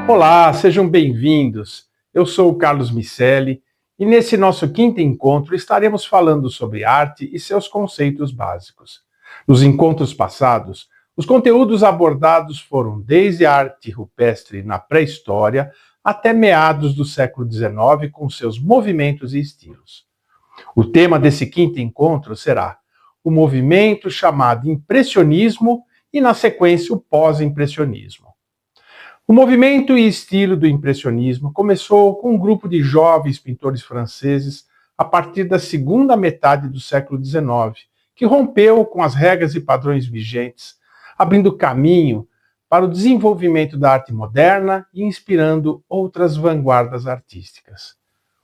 Olá, sejam bem-vindos. Eu sou o Carlos Miceli e nesse nosso quinto encontro estaremos falando sobre arte e seus conceitos básicos. Nos encontros passados, os conteúdos abordados foram desde a arte rupestre na pré-história até meados do século XIX com seus movimentos e estilos. O tema desse quinto encontro será o movimento chamado impressionismo e, na sequência, o pós-impressionismo. O movimento e estilo do impressionismo começou com um grupo de jovens pintores franceses a partir da segunda metade do século XIX, que rompeu com as regras e padrões vigentes, abrindo caminho para o desenvolvimento da arte moderna e inspirando outras vanguardas artísticas.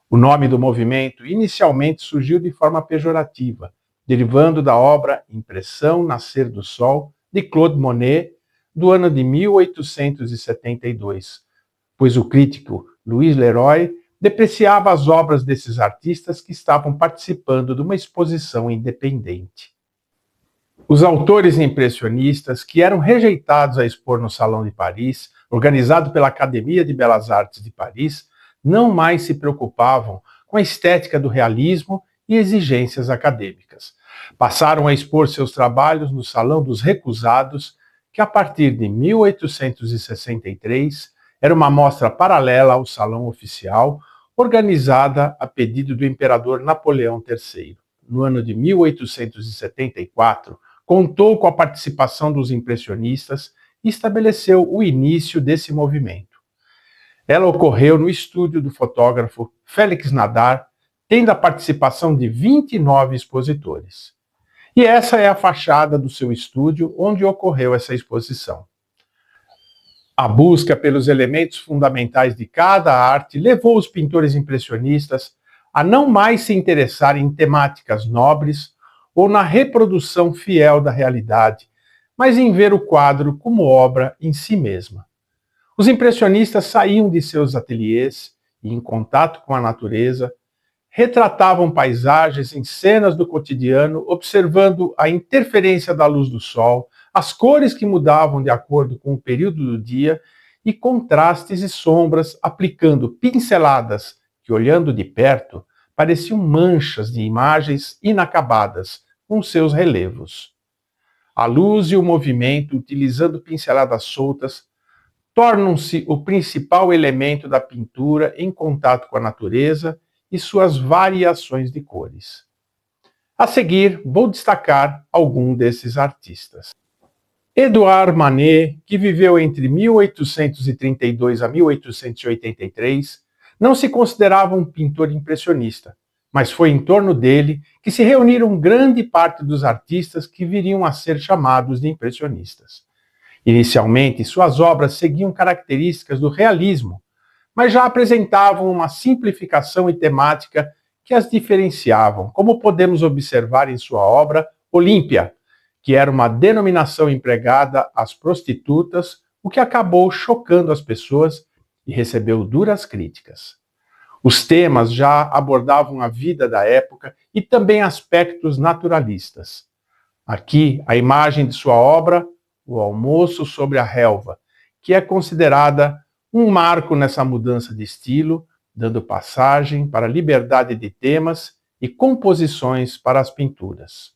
O nome do movimento inicialmente surgiu de forma pejorativa, derivando da obra Impressão Nascer do Sol, de Claude Monet, do ano de 1872, pois o crítico Louis Leroy depreciava as obras desses artistas que estavam participando de uma exposição independente. Os autores impressionistas, que eram rejeitados a expor no Salão de Paris, organizado pela Academia de Belas Artes de Paris, não mais se preocupavam com a estética do realismo e exigências acadêmicas. Passaram a expor seus trabalhos no Salão dos Recusados, que a partir de 1863 era uma mostra paralela ao Salão Oficial, organizada a pedido do imperador Napoleão III. No ano de 1874, contou com a participação dos impressionistas e estabeleceu o início desse movimento. Ela ocorreu no estúdio do fotógrafo Félix Nadar, tendo a participação de 29 expositores. E essa é a fachada do seu estúdio, onde ocorreu essa exposição. A busca pelos elementos fundamentais de cada arte levou os pintores impressionistas a não mais se interessarem em temáticas nobres ou na reprodução fiel da realidade, mas em ver o quadro como obra em si mesma. Os impressionistas saíam de seus ateliês e, em contato com a natureza, retratavam paisagens em cenas do cotidiano, observando a interferência da luz do sol, as cores que mudavam de acordo com o período do dia e contrastes e sombras, aplicando pinceladas que, olhando de perto, pareciam manchas de imagens inacabadas com seus relevos. A luz e o movimento, utilizando pinceladas soltas, tornam-se o principal elemento da pintura em contato com a natureza e suas variações de cores. A seguir, vou destacar algum desses artistas. Édouard Manet, que viveu entre 1832 a 1883, não se considerava um pintor impressionista, mas foi em torno dele que se reuniram grande parte dos artistas que viriam a ser chamados de impressionistas. Inicialmente, suas obras seguiam características do realismo, mas já apresentavam uma simplificação e temática que as diferenciavam, como podemos observar em sua obra Olímpia, que era uma denominação empregada às prostitutas, o que acabou chocando as pessoas e recebeu duras críticas. Os temas já abordavam a vida da época e também aspectos naturalistas. Aqui, a imagem de sua obra, O Almoço sobre a Relva, que é considerada um marco nessa mudança de estilo, dando passagem para a liberdade de temas e composições para as pinturas.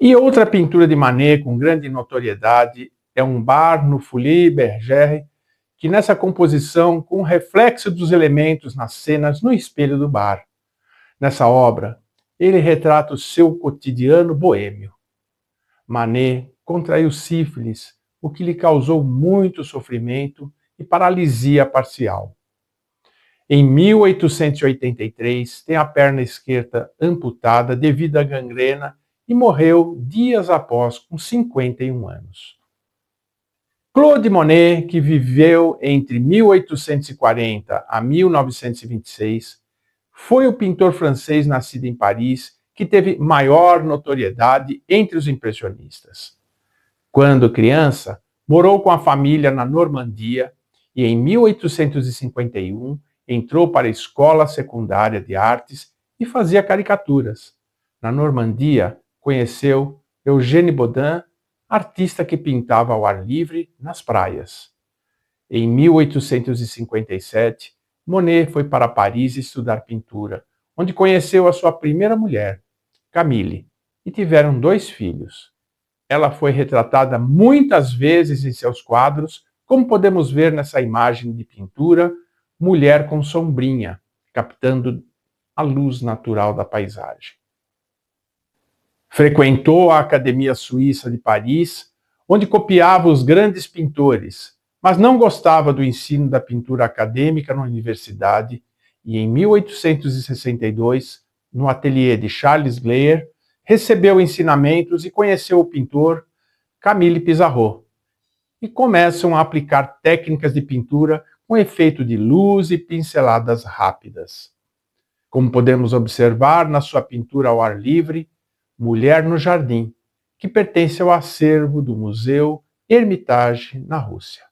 E outra pintura de Manet com grande notoriedade é um bar no Folies Bergère, que nessa composição, com o reflexo dos elementos nas cenas no espelho do bar. Nessa obra, ele retrata o seu cotidiano boêmio. Manet contraiu sífilis, o que lhe causou muito sofrimento e paralisia parcial. Em 1883, tem a perna esquerda amputada devido à gangrena e morreu dias após, com 51 anos. Claude Monet, que viveu entre 1840 a 1926, foi o pintor francês nascido em Paris que teve maior notoriedade entre os impressionistas. Quando criança, morou com a família na Normandia e, em 1851, entrou para a Escola Secundária de Artes e fazia caricaturas. Na Normandia, conheceu Eugène Bodin, artista que pintava ao ar livre nas praias. Em 1857, Monet foi para Paris estudar pintura, onde conheceu a sua primeira mulher, Camille, e tiveram 2 filhos. Ela foi retratada muitas vezes em seus quadros, como podemos ver nessa imagem de pintura, mulher com sombrinha, captando a luz natural da paisagem. Frequentou a Academia Suíça de Paris, onde copiava os grandes pintores, mas não gostava do ensino da pintura acadêmica na universidade e, em 1862, no ateliê de Charles Gleyre, recebeu ensinamentos e conheceu o pintor Camille Pissarro, e começam a aplicar técnicas de pintura com efeito de luz e pinceladas rápidas. Como podemos observar na sua pintura ao ar livre, Mulher no Jardim, que pertence ao acervo do Museu Hermitage, na Rússia.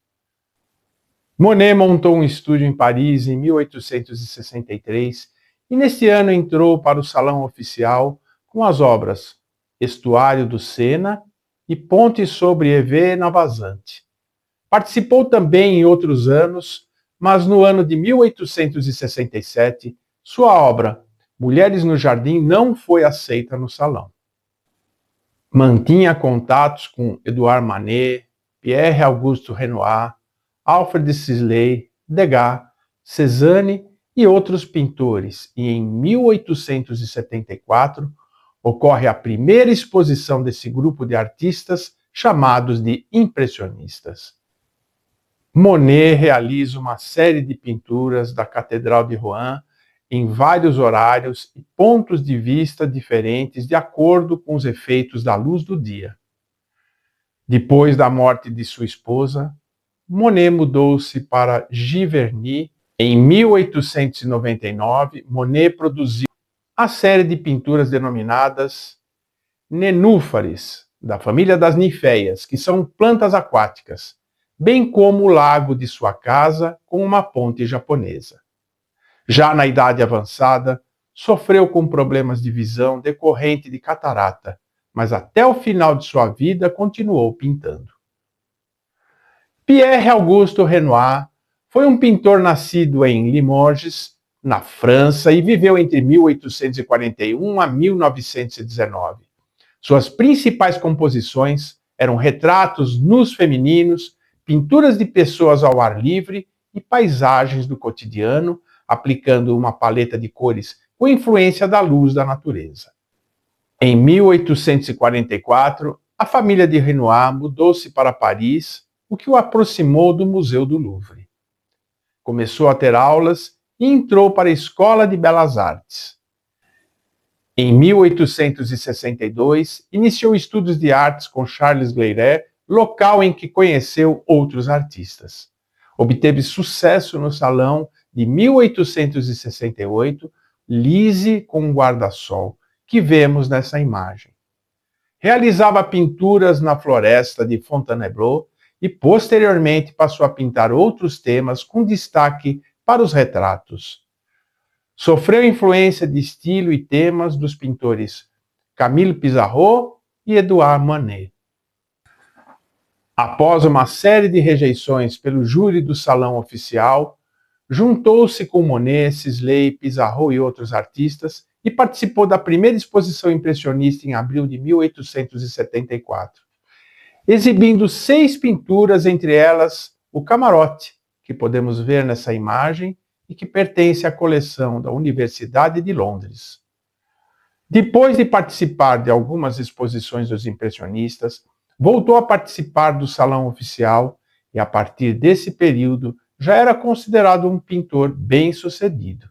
Monet montou um estúdio em Paris em 1863 e neste ano entrou para o Salão Oficial com as obras Estuário do Sena e Ponte sobre Eve Navazante. Participou também em outros anos, mas no ano de 1867, sua obra Mulheres no Jardim não foi aceita no salão. Mantinha contatos com Edouard Manet, Pierre-Auguste Renoir, Alfred Sisley, Degas, Cézanne e outros pintores, e em 1874 ocorre a primeira exposição desse grupo de artistas chamados de impressionistas. Monet realiza uma série de pinturas da Catedral de Rouen em vários horários e pontos de vista diferentes de acordo com os efeitos da luz do dia. Depois da morte de sua esposa, Monet mudou-se para Giverny. Em 1899, Monet produziu a série de pinturas denominadas nenúfares, da família das ninféias, que são plantas aquáticas, bem como o lago de sua casa com uma ponte japonesa. Já na idade avançada, sofreu com problemas de visão decorrente de catarata, mas até o final de sua vida continuou pintando. Pierre-Auguste Renoir foi um pintor nascido em Limoges, na França, e viveu entre 1841 a 1919. Suas principais composições eram retratos nus femininos, pinturas de pessoas ao ar livre e paisagens do cotidiano, aplicando uma paleta de cores com influência da luz da natureza. Em 1844, a família de Renoir mudou-se para Paris, o que o aproximou do Museu do Louvre. Começou a ter aulas e entrou para a Escola de Belas Artes. Em 1862, iniciou estudos de artes com Charles Gleyre, local em que conheceu outros artistas. Obteve sucesso no Salão de 1868, Lise com um guarda-sol, que vemos nessa imagem. Realizava pinturas na floresta de Fontainebleau e, posteriormente, passou a pintar outros temas com destaque para os retratos. Sofreu influência de estilo e temas dos pintores Camille Pissarro e Edouard Manet. Após uma série de rejeições pelo júri do Salão Oficial, juntou-se com Monet, Sisley, Pissarro e outros artistas e participou da primeira exposição impressionista em abril de 1874, exibindo 6 pinturas, entre elas o Camarote, que podemos ver nessa imagem e que pertence à coleção da Universidade de Londres. Depois de participar de algumas exposições dos impressionistas, voltou a participar do Salão Oficial e, a partir desse período, já era considerado um pintor bem-sucedido.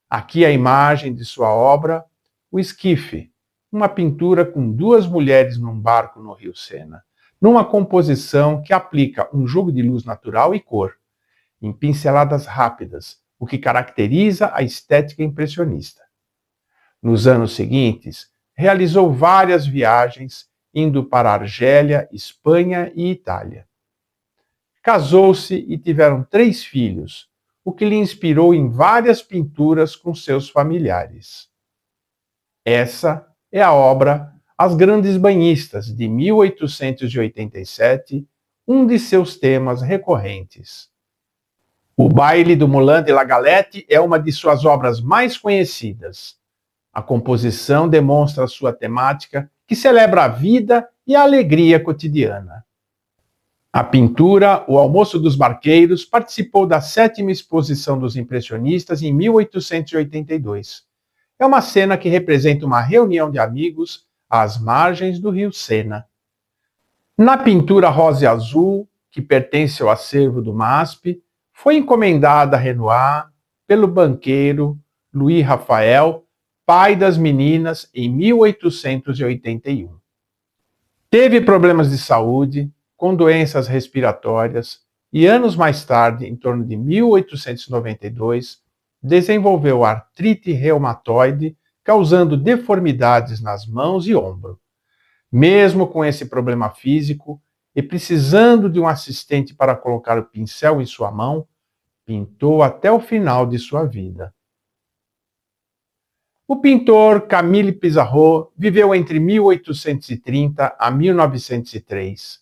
Aqui a imagem de sua obra, O Esquife, uma pintura com 2 mulheres num barco no rio Sena, numa composição que aplica um jogo de luz natural e cor, em pinceladas rápidas, o que caracteriza a estética impressionista. Nos anos seguintes, realizou várias viagens, indo para Argélia, Espanha e Itália. Casou-se e tiveram 3 filhos, o que lhe inspirou em várias pinturas com seus familiares. Essa é a obra As Grandes Banhistas, de 1887, um de seus temas recorrentes. O Baile do Moulin de la Galette é uma de suas obras mais conhecidas. A composição demonstra sua temática, que celebra a vida e a alegria cotidiana. A pintura O Almoço dos Barqueiros participou da 7ª Exposição dos Impressionistas em 1882. É uma cena que representa uma reunião de amigos às margens do rio Sena. Na pintura Rosa e Azul, que pertence ao acervo do MASP, foi encomendada a Renoir pelo banqueiro Louis Raphael, pai das meninas, em 1881. Teve problemas de saúde, com doenças respiratórias, e anos mais tarde, em torno de 1892, desenvolveu artrite reumatoide, causando deformidades nas mãos e ombro. Mesmo com esse problema físico e precisando de um assistente para colocar o pincel em sua mão, pintou até o final de sua vida. O pintor Camille Pissarro viveu entre 1830 a 1903.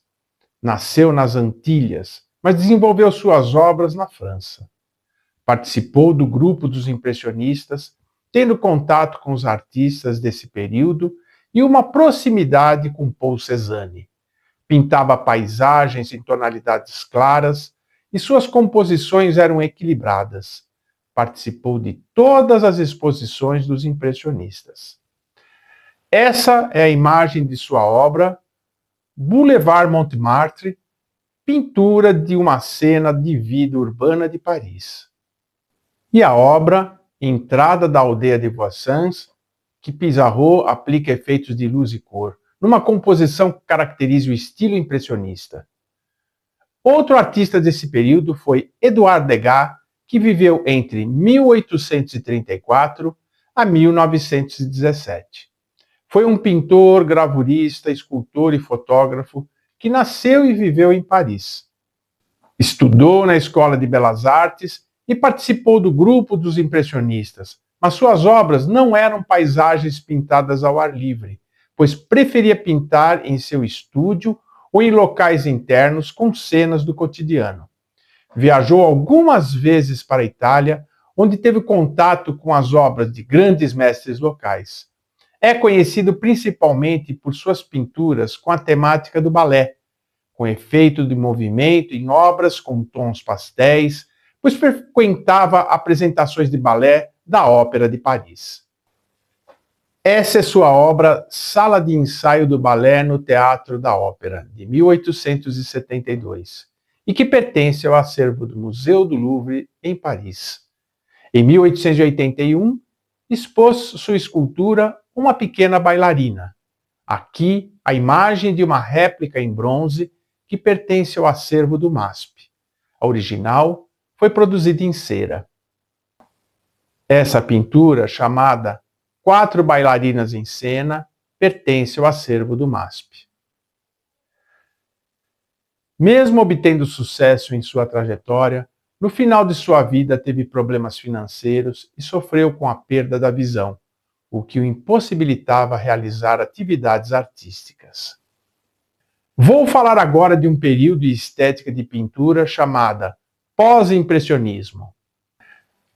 Nasceu nas Antilhas, mas desenvolveu suas obras na França. Participou do grupo dos impressionistas, tendo contato com os artistas desse período e uma proximidade com Paul Cézanne. Pintava paisagens em tonalidades claras e suas composições eram equilibradas. Participou de todas as exposições dos impressionistas. Essa é a imagem de sua obra Boulevard Montmartre, pintura de uma cena de vida urbana de Paris. E a obra Entrada da Aldeia de Voisin, que Pissarro aplica efeitos de luz e cor, numa composição que caracteriza o estilo impressionista. Outro artista desse período foi Édouard Degas, que viveu entre 1834 a 1917. Foi um pintor, gravurista, escultor e fotógrafo que nasceu e viveu em Paris. Estudou na Escola de Belas Artes e participou do grupo dos impressionistas, mas suas obras não eram paisagens pintadas ao ar livre, pois preferia pintar em seu estúdio ou em locais internos com cenas do cotidiano. Viajou algumas vezes para a Itália, onde teve contato com as obras de grandes mestres locais. É conhecido principalmente por suas pinturas com a temática do balé, com efeito de movimento em obras com tons pastéis, pois frequentava apresentações de balé da Ópera de Paris. Essa é sua obra Sala de Ensaio do Balé no Teatro da Ópera, de 1872, e que pertence ao acervo do Museu do Louvre, em Paris. Em 1881, expôs sua escultura Uma Pequena Bailarina. Aqui, a imagem de uma réplica em bronze que pertence ao acervo do MASP. A original foi produzida em cera. Essa pintura, chamada Quatro Bailarinas em Cena, pertence ao acervo do MASP. Mesmo obtendo sucesso em sua trajetória, no final de sua vida teve problemas financeiros e sofreu com a perda da visão, o que o impossibilitava realizar atividades artísticas. Vou falar agora de um período e estética de pintura chamada pós-impressionismo.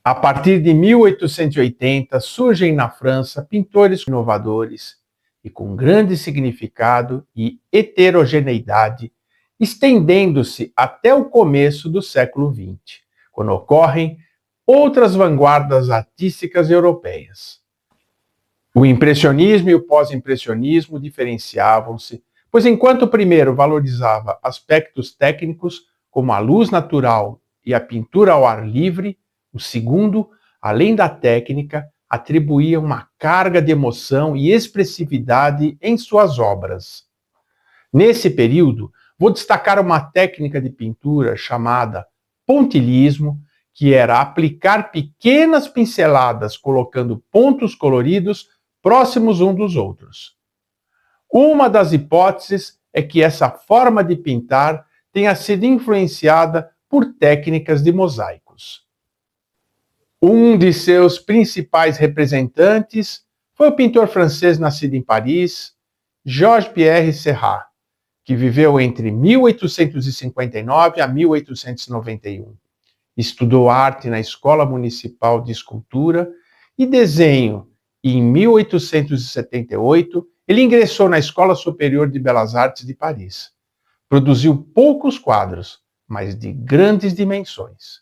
A partir de 1880, surgem na França pintores inovadores e com grande significado e heterogeneidade, estendendo-se até o começo do século XX, quando ocorrem outras vanguardas artísticas europeias. O impressionismo e o pós-impressionismo diferenciavam-se, pois enquanto o primeiro valorizava aspectos técnicos, como a luz natural e a pintura ao ar livre, o segundo, além da técnica, atribuía uma carga de emoção e expressividade em suas obras. Nesse período, vou destacar uma técnica de pintura chamada pontilhismo, que era aplicar pequenas pinceladas colocando pontos coloridos próximos uns dos outros. Uma das hipóteses é que essa forma de pintar tenha sido influenciada por técnicas de mosaicos. Um de seus principais representantes foi o pintor francês nascido em Paris, Georges-Pierre Seurat, que viveu entre 1859 a 1891. Estudou arte na Escola Municipal de Escultura e Desenho e, em 1878, ele ingressou na Escola Superior de Belas Artes de Paris. Produziu poucos quadros, mas de grandes dimensões.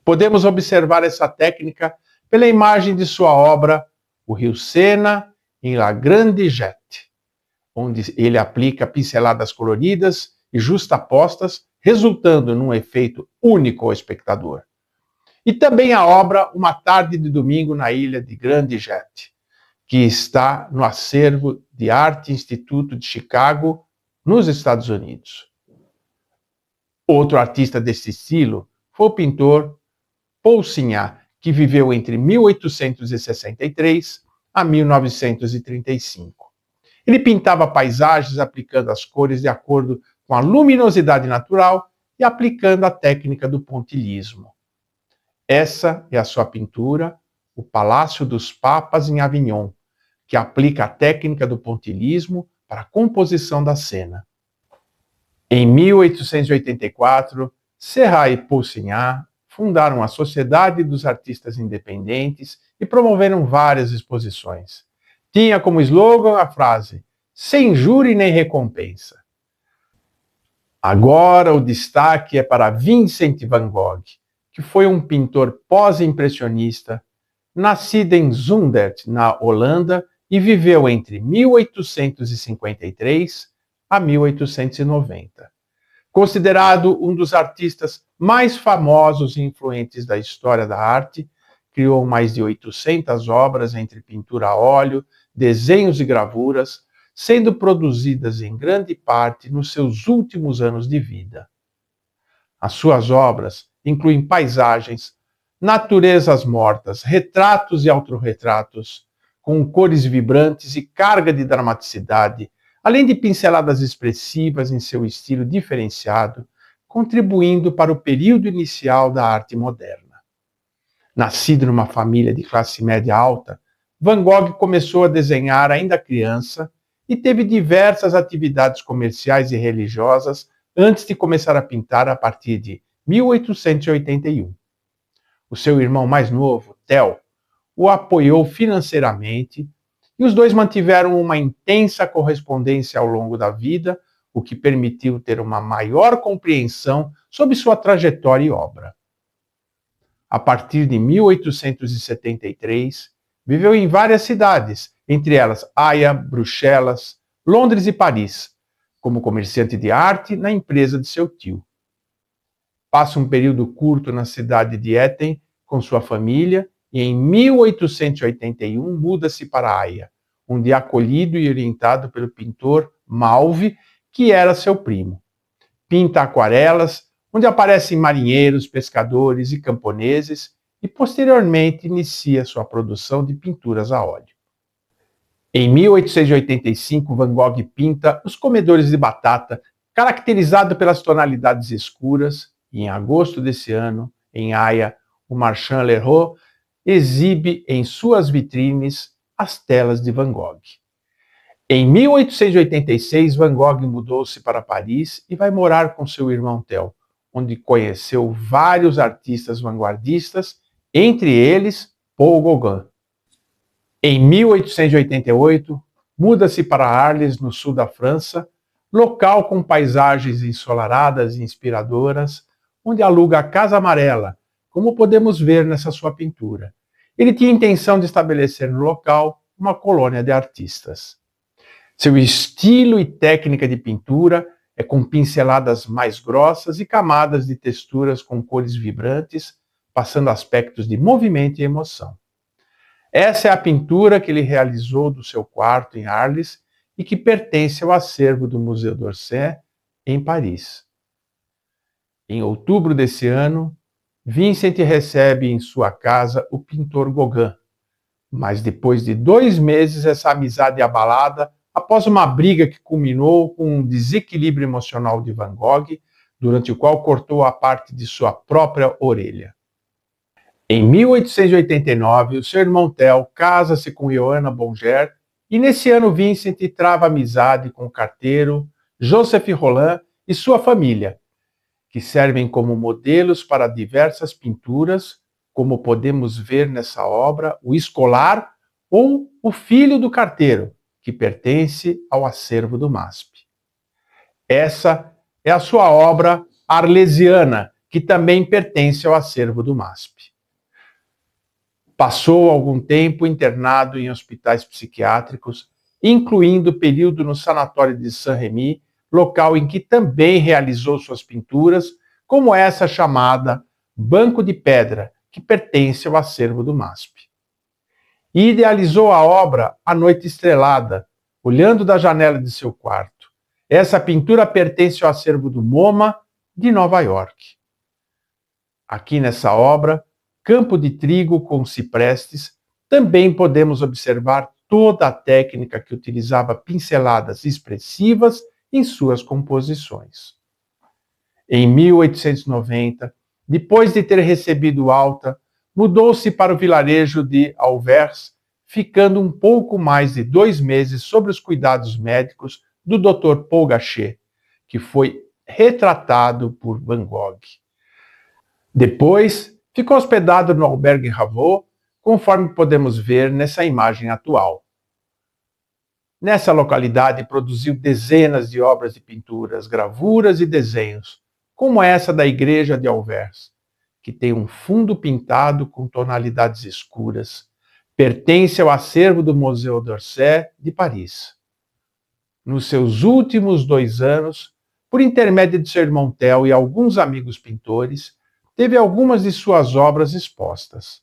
Podemos observar essa técnica pela imagem de sua obra O Rio Sena em La Grande Jette, onde ele aplica pinceladas coloridas e justapostas, resultando num efeito único ao espectador. E também a obra Uma Tarde de Domingo na Ilha de Grande Jette, que está no acervo de Arte Instituto de Chicago, nos Estados Unidos. Outro artista desse estilo foi o pintor Paul Signac, que viveu entre 1863 a 1935. Ele pintava paisagens aplicando as cores de acordo com a luminosidade natural e aplicando a técnica do pontilhismo. Essa é a sua pintura, O Palácio dos Papas em Avignon, que aplica a técnica do pontilhismo para a composição da cena. Em 1884, Serra e Paul Signac fundaram a Sociedade dos Artistas Independentes e promoveram várias exposições. Tinha como slogan a frase "sem júri nem recompensa". Agora o destaque é para Vincent van Gogh, que foi um pintor pós-impressionista, nascido em Zundert, na Holanda, e viveu entre 1853 a 1890. Considerado um dos artistas mais famosos e influentes da história da arte, criou mais de 800 obras entre pintura a óleo, desenhos e gravuras, sendo produzidas em grande parte nos seus últimos anos de vida. As suas obras incluem paisagens, naturezas mortas, retratos e autorretratos, com cores vibrantes e carga de dramaticidade, além de pinceladas expressivas em seu estilo diferenciado, contribuindo para o período inicial da arte moderna. Nascido numa família de classe média alta, Van Gogh começou a desenhar ainda criança e teve diversas atividades comerciais e religiosas antes de começar a pintar a partir de 1881. O seu irmão mais novo, Theo, o apoiou financeiramente e os dois mantiveram uma intensa correspondência ao longo da vida, o que permitiu ter uma maior compreensão sobre sua trajetória e obra. A partir de 1873, viveu em várias cidades, entre elas Haia, Bruxelas, Londres e Paris, como comerciante de arte na empresa de seu tio. Passa um período curto na cidade de Etten com sua família e em 1881 muda-se para Haia, onde é acolhido e orientado pelo pintor Malve, que era seu primo. Pinta aquarelas, onde aparecem marinheiros, pescadores e camponeses, e posteriormente inicia sua produção de pinturas a óleo. Em 1885, Van Gogh pinta Os Comedores de Batata, caracterizado pelas tonalidades escuras, e em agosto desse ano, em Haia, o Marchand Leroux exibe em suas vitrines as telas de Van Gogh. Em 1886, Van Gogh mudou-se para Paris e vai morar com seu irmão Theo, onde conheceu vários artistas vanguardistas, entre eles Paul Gauguin. Em 1888, muda-se para Arles, no sul da França, local com paisagens ensolaradas e inspiradoras, onde aluga a Casa Amarela, como podemos ver nessa sua pintura. Ele tinha intenção de estabelecer no local uma colônia de artistas. Seu estilo e técnica de pintura é com pinceladas mais grossas e camadas de texturas com cores vibrantes, passando aspectos de movimento e emoção. Essa é a pintura que ele realizou do seu quarto em Arles e que pertence ao acervo do Museu d'Orsay, em Paris. Em outubro desse ano, Vincent recebe em sua casa o pintor Gauguin, mas depois de 2 meses essa amizade é abalada após uma briga que culminou com um desequilíbrio emocional de Van Gogh, durante o qual cortou a parte de sua própria orelha. Em 1889, o seu irmão Theo casa-se com Johanna Bonger e nesse ano Vincent trava amizade com o carteiro Joseph Rolin e sua família, que servem como modelos para diversas pinturas, como podemos ver nessa obra, o Escolar ou o Filho do Carteiro, que pertence ao acervo do MASP. Essa é a sua obra Arlesiana, que também pertence ao acervo do MASP. Passou algum tempo internado em hospitais psiquiátricos, incluindo o período no sanatório de Saint-Rémy, local em que também realizou suas pinturas, como essa chamada Banco de Pedra, que pertence ao acervo do MASP. E idealizou a obra A Noite Estrelada, olhando da janela de seu quarto. Essa pintura pertence ao acervo do MoMA de Nova York. Aqui nessa obra, Campo de Trigo com Ciprestes, também podemos observar toda a técnica que utilizava pinceladas expressivas em suas composições. Em 1890, depois de ter recebido alta, mudou-se para o vilarejo de Auvers, ficando um pouco mais de 2 meses sob os cuidados médicos do Dr. Paul Gachet, que foi retratado por Van Gogh. Depois, ficou hospedado no Albergue Ravoux, conforme podemos ver nessa imagem atual. Nessa localidade, produziu dezenas de obras de pinturas, gravuras e desenhos, como essa da igreja de Auvers, que tem um fundo pintado com tonalidades escuras. Pertence ao acervo do Museu d'Orsay de Paris. Nos seus últimos 2 anos, por intermédio de seu irmão Theo e alguns amigos pintores, teve algumas de suas obras expostas.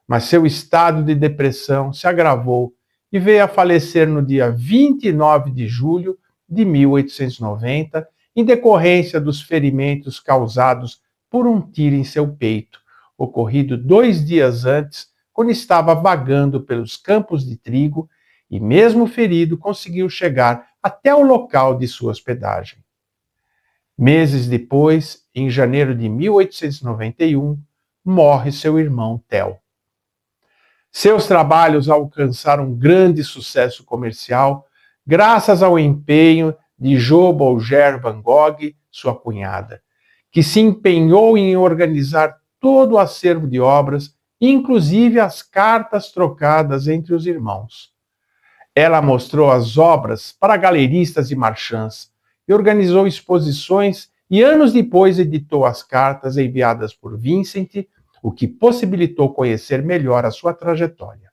Mas seu estado de depressão se agravou e veio a falecer no dia 29 de julho de 1890, em decorrência dos ferimentos causados por um tiro em seu peito, ocorrido 2 dias antes, quando estava vagando pelos campos de trigo e, mesmo ferido, conseguiu chegar até o local de sua hospedagem. Meses depois, em janeiro de 1891, morre seu irmão Theo. Seus trabalhos alcançaram grande sucesso comercial graças ao empenho de Jo Boulger Van Gogh, sua cunhada, que se empenhou em organizar todo o acervo de obras, inclusive as cartas trocadas entre os irmãos. Ela mostrou as obras para galeristas e marchands e organizou exposições e anos depois editou as cartas enviadas por Vincent, o que possibilitou conhecer melhor a sua trajetória.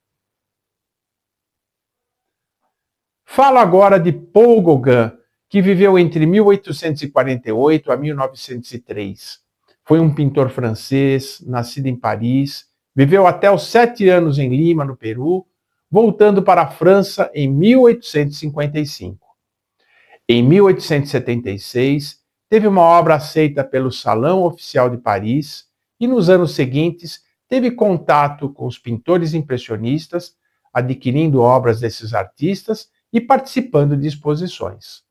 Falo agora de Paul Gauguin, que viveu entre 1848 a 1903. Foi um pintor francês, nascido em Paris, viveu até os 7 anos em Lima, no Peru, voltando para a França em 1855. Em 1876, teve uma obra aceita pelo Salão Oficial de Paris e, nos anos seguintes, teve contato com os pintores impressionistas, adquirindo obras desses artistas e participando de exposições.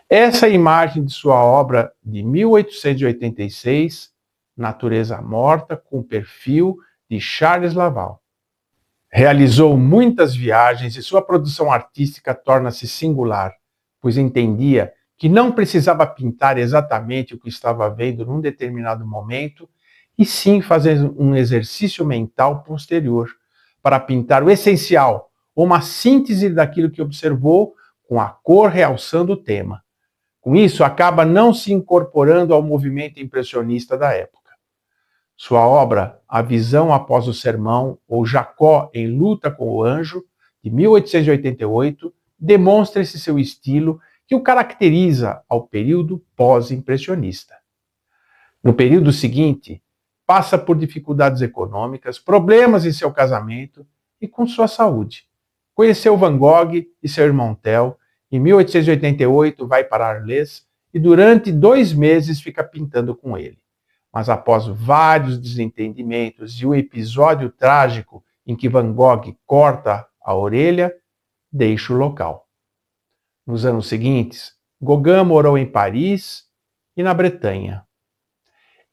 Essa é a imagem de sua obra de 1886, Natureza Morta, com perfil de Charles Laval. Realizou muitas viagens e sua produção artística torna-se singular, pois entendia que não precisava pintar exatamente o que estava vendo num determinado momento, e sim fazer um exercício mental posterior para pintar o essencial, uma síntese daquilo que observou, com a cor realçando o tema. Com isso, acaba não se incorporando ao movimento impressionista da época. Sua obra, A Visão Após o Sermão, ou Jacó em Luta com o Anjo, de 1888, demonstra esse seu estilo que o caracteriza ao período pós-impressionista. No período seguinte, passa por dificuldades econômicas, problemas em seu casamento e com sua saúde. Conheceu Van Gogh e seu irmão Theo. Em 1888, vai para Arles e durante 2 meses fica pintando com ele. Mas após vários desentendimentos e o episódio trágico em que Van Gogh corta a orelha, deixa o local. Nos anos seguintes, Gauguin morou em Paris e na Bretanha.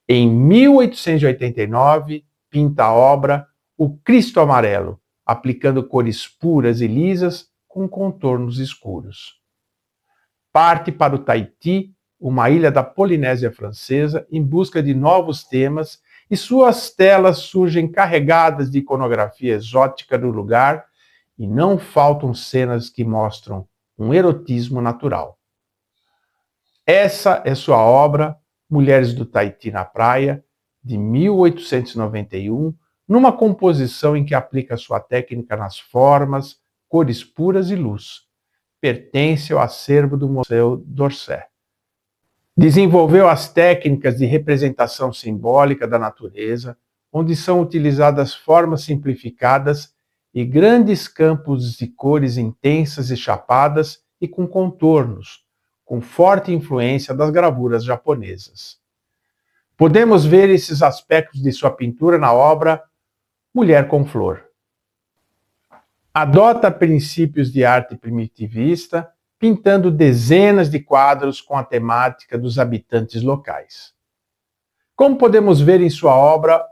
Em 1889, pinta a obra O Cristo Amarelo, aplicando cores puras e lisas com contornos escuros. parte para o Tahiti, uma ilha da Polinésia Francesa, em busca de novos temas, e suas telas surgem carregadas de iconografia exótica do lugar, e não faltam cenas que mostram um erotismo natural. Essa é sua obra, Mulheres do Tahiti na Praia, de 1891, numa composição em que aplica sua técnica nas formas, cores puras e luz. Pertence ao acervo do Museu d'Orsay. Desenvolveu as técnicas de representação simbólica da natureza, onde são utilizadas formas simplificadas e grandes campos de cores intensas e chapadas e com contornos, com forte influência das gravuras japonesas. Podemos ver esses aspectos de sua pintura na obra Mulher com Flor. Adota princípios de arte primitivista, pintando dezenas de quadros com a temática dos habitantes locais. Como podemos ver em sua obra,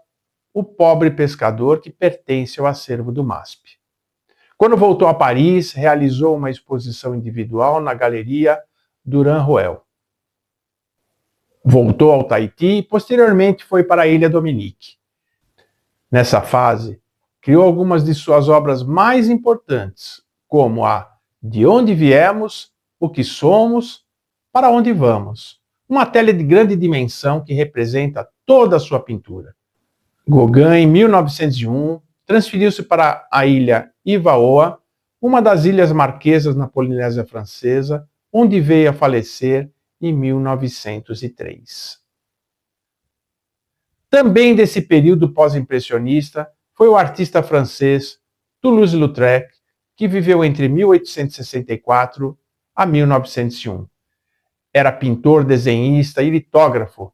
O Pobre Pescador, que pertence ao acervo do MASP. Quando voltou a Paris, realizou uma exposição individual na Galeria Durand-Ruel. Voltou ao Tahiti e posteriormente foi para a Ilha Dominique. Nessa fase, criou algumas de suas obras mais importantes, como a De Onde Viemos, O que Somos, Para Onde Vamos, uma tela de grande dimensão que representa toda a sua pintura. Gauguin, em 1901, transferiu-se para a ilha Ivaoa, uma das ilhas marquesas na Polinésia Francesa, onde veio a falecer em 1903. Também desse período pós-impressionista foi o artista francês Toulouse-Lautrec, que viveu entre 1864 a 1901. Era pintor, desenhista e litógrafo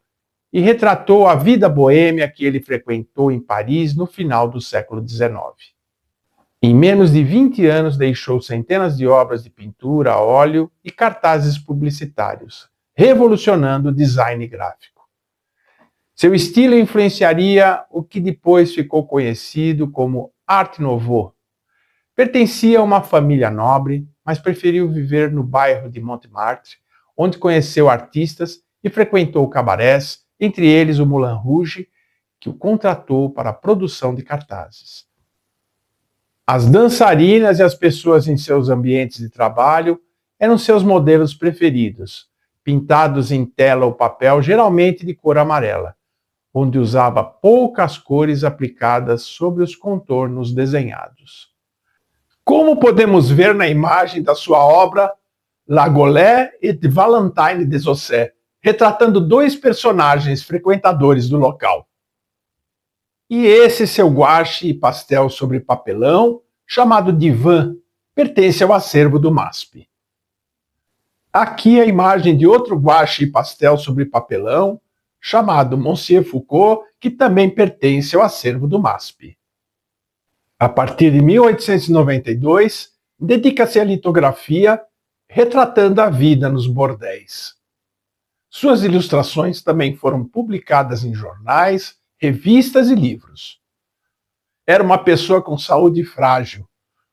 e retratou a vida boêmia que ele frequentou em Paris no final do século XIX. Em menos de 20 anos deixou centenas de obras de pintura a óleo e cartazes publicitários, revolucionando o design gráfico. Seu estilo influenciaria o que depois ficou conhecido como Art Nouveau. Pertencia a uma família nobre, mas preferiu viver no bairro de Montmartre, onde conheceu artistas e frequentou cabarés, entre eles o Moulin Rouge, que o contratou para a produção de cartazes. As dançarinas e as pessoas em seus ambientes de trabalho eram seus modelos preferidos, pintados em tela ou papel, geralmente de cor amarela, onde usava poucas cores aplicadas sobre os contornos desenhados. Como podemos ver na imagem da sua obra La Golée et Valentine des Ossets, retratando dois personagens frequentadores do local. E esse seu gouache e pastel sobre papelão, chamado Divan, pertence ao acervo do MASP. Aqui a imagem de outro gouache e pastel sobre papelão, chamado Monsieur Foucault, que também pertence ao acervo do MASP. A partir de 1892, dedica-se à litografia, retratando a vida nos bordéis. Suas ilustrações também foram publicadas em jornais, revistas e livros. Era uma pessoa com saúde frágil,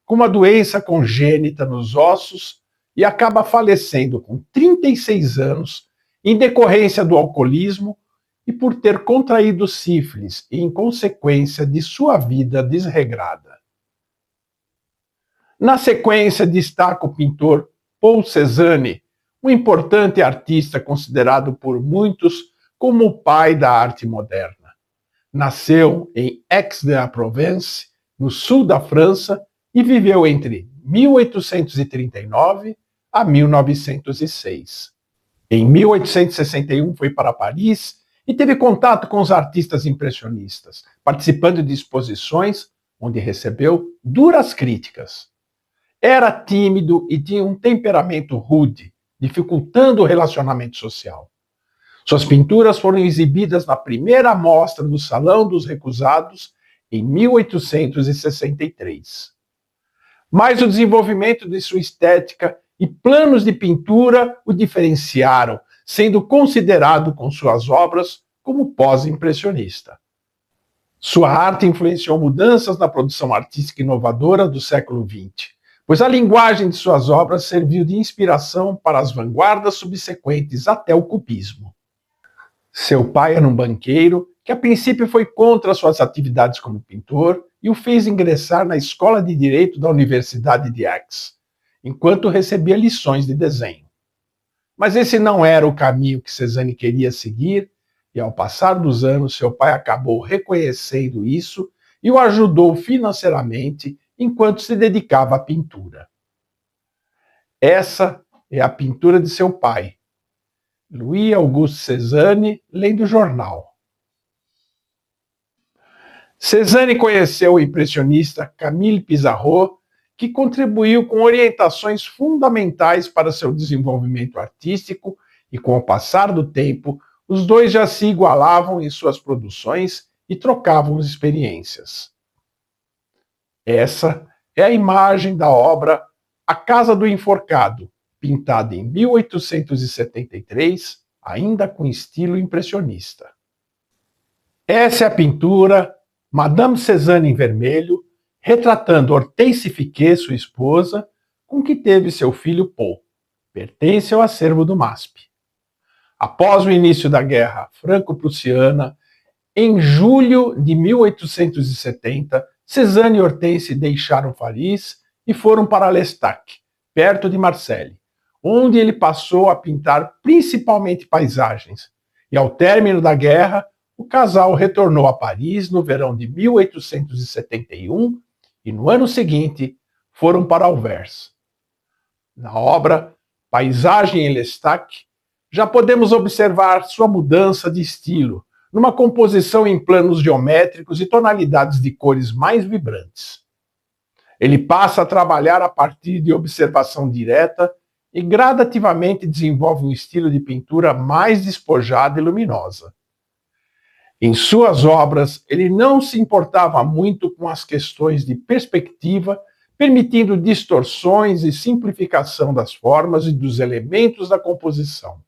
com uma doença congênita nos ossos e acaba falecendo com 36 anos em decorrência do alcoolismo e por ter contraído sífilis e em consequência de sua vida desregrada. Na sequência, destaca o pintor Paul Cézanne, um importante artista considerado por muitos como o pai da arte moderna. Nasceu em Aix-en-Provence, no sul da França, e viveu entre 1839 a 1906. Em 1861 foi para Paris e teve contato com os artistas impressionistas, participando de exposições onde recebeu duras críticas. Era tímido e tinha um temperamento rude, dificultando o relacionamento social. Suas pinturas foram exibidas na primeira mostra do Salão dos Recusados em 1863. Mas o desenvolvimento de sua estética e planos de pintura o diferenciaram, sendo considerado com suas obras como pós-impressionista. Sua arte influenciou mudanças na produção artística inovadora do século XX, pois a linguagem de suas obras serviu de inspiração para as vanguardas subsequentes até o cubismo. Seu pai era um banqueiro que a princípio foi contra suas atividades como pintor e o fez ingressar na Escola de Direito da Universidade de Aix, enquanto recebia lições de desenho. Mas esse não era o caminho que Cézanne queria seguir, e ao passar dos anos, seu pai acabou reconhecendo isso e o ajudou financeiramente enquanto se dedicava à pintura. Essa é a pintura de seu pai, Louis Auguste Cézanne, lendo o jornal. Cézanne conheceu o impressionista Camille Pissarro, que contribuiu com orientações fundamentais para seu desenvolvimento artístico, e com o passar do tempo, os dois já se igualavam em suas produções e trocavam experiências. Essa é a imagem da obra A Casa do Enforcado, pintada em 1873, ainda com estilo impressionista. Essa é a pintura Madame Cézanne em vermelho, retratando Hortense Fiquet, sua esposa, com que teve seu filho Paul. Pertence ao acervo do MASP. Após o início da Guerra Franco-Prussiana, em julho de 1870, Cézanne e Hortense deixaram Paris e foram para L'Estaque, perto de Marseille, onde ele passou a pintar principalmente paisagens. E ao término da guerra, o casal retornou a Paris no verão de 1871 e no ano seguinte foram para Anvers. Na obra Paisagem em L'Estaque, já podemos observar sua mudança de estilo, numa composição em planos geométricos e tonalidades de cores mais vibrantes. Ele passa a trabalhar a partir de observação direta e gradativamente desenvolve um estilo de pintura mais despojada e luminosa. Em suas obras, ele não se importava muito com as questões de perspectiva, permitindo distorções e simplificação das formas e dos elementos da composição.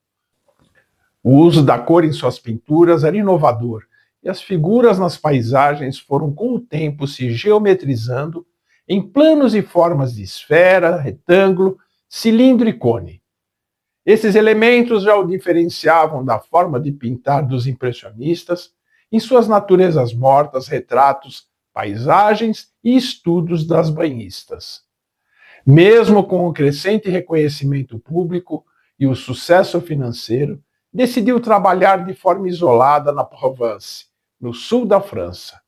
O uso da cor em suas pinturas era inovador, e as figuras nas paisagens foram com o tempo se geometrizando em planos e formas de esfera, retângulo, cilindro e cone. Esses elementos já o diferenciavam da forma de pintar dos impressionistas, em suas naturezas mortas, retratos, paisagens e estudos das banhistas. Mesmo com o crescente reconhecimento público e o sucesso financeiro, decidiu trabalhar de forma isolada na Provence, no sul da França.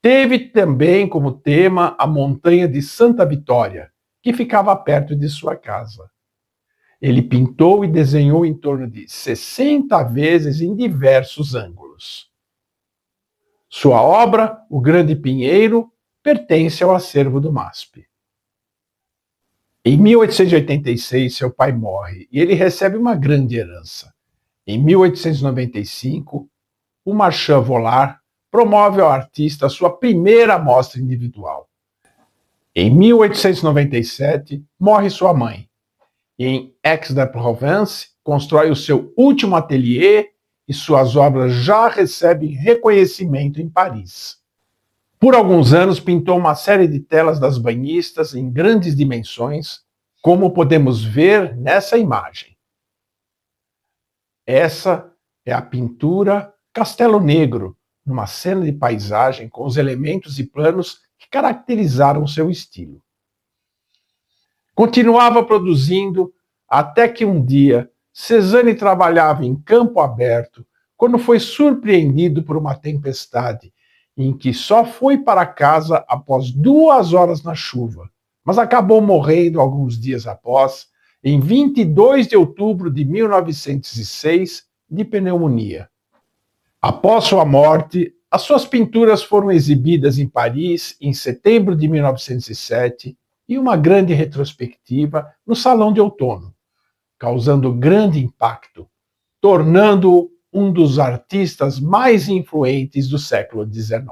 Teve também como tema a montanha de Santa Vitória, que ficava perto de sua casa. Ele pintou e desenhou em torno de 60 vezes em diversos ângulos. Sua obra, O Grande Pinheiro, pertence ao acervo do MASP. Em 1886, seu pai morre e ele recebe uma grande herança. Em 1895, o Marchand Vollard promove ao artista sua primeira mostra individual. Em 1897, morre sua mãe. Em Aix-en-Provence, constrói o seu último ateliê e suas obras já recebem reconhecimento em Paris. Por alguns anos, pintou uma série de telas das banhistas em grandes dimensões, como podemos ver nessa imagem. Essa é a pintura Castelo Negro, numa cena de paisagem com os elementos e planos que caracterizaram seu estilo. Continuava produzindo até que um dia Cézanne trabalhava em campo aberto quando foi surpreendido por uma tempestade em que só foi para casa após 2 horas na chuva, mas acabou morrendo alguns dias após, em 22 de outubro de 1906, de pneumonia. Após sua morte, as suas pinturas foram exibidas em Paris em setembro de 1907 e uma grande retrospectiva no Salão de Outono, causando grande impacto, tornando-o um dos artistas mais influentes do século XIX.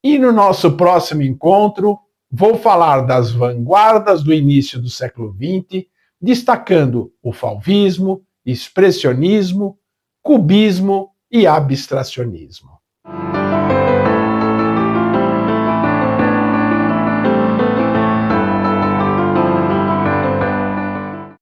E no nosso próximo encontro, vou falar das vanguardas do início do século XX, destacando o fauvismo, expressionismo, cubismo e abstracionismo.